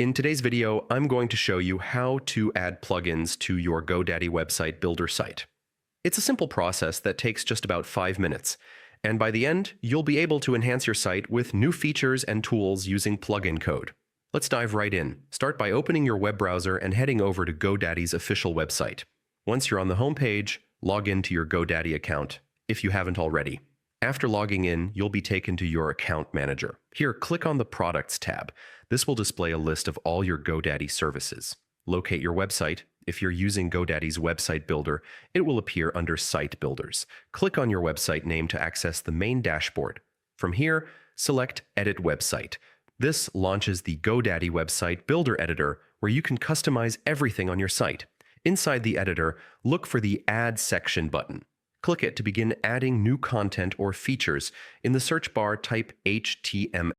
In today's video, I'm going to show you how to add plugins to your GoDaddy website builder site. It's a simple process that takes just about 5 minutes, and by the end, you'll be able to enhance your site with new features and tools using plugin code. Let's dive right in. Start by opening your web browser and heading over to GoDaddy's official website. Once you're on the home page, log into your GoDaddy account, if you haven't already. After logging in, you'll be taken to your account manager. Here, click on the Products tab. This will display a list of all your GoDaddy services. Locate your website. If you're using GoDaddy's website builder, it will appear under Site Builders. Click on your website name to access the main dashboard. From here, select Edit Website. This launches the GoDaddy website builder editor, where you can customize everything on your site. Inside the editor, look for the Add Section button. Click it to begin adding new content or features. In the search bar, type HTML.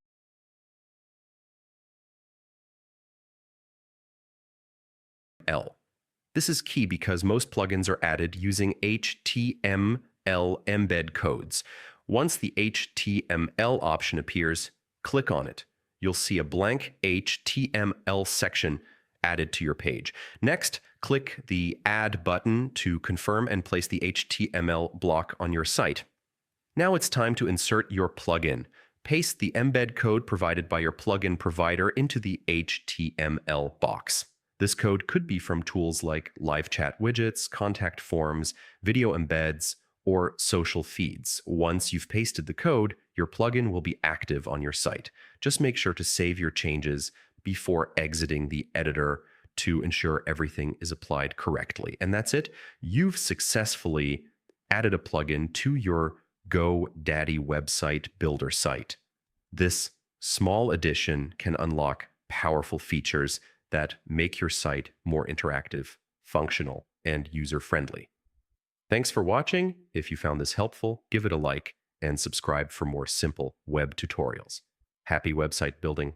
This is key because most plugins are added using HTML embed codes. Once the HTML option appears, click on it. You'll see a blank HTML section added to your page. Next, click the Add button to confirm and place the HTML block on your site. Now it's time to insert your plugin. Paste the embed code provided by your plugin provider into the HTML box. This code could be from tools like live chat widgets, contact forms, video embeds, or social feeds. Once you've pasted the code, your plugin will be active on your site. Just make sure to save your changes before exiting the editor to ensure everything is applied correctly. And that's it. You've successfully added a plugin to your GoDaddy website builder site. This small addition can unlock powerful features that make your site more interactive, functional, and user-friendly. Thanks for watching. If you found this helpful, give it a like and subscribe for more simple web tutorials. Happy website building!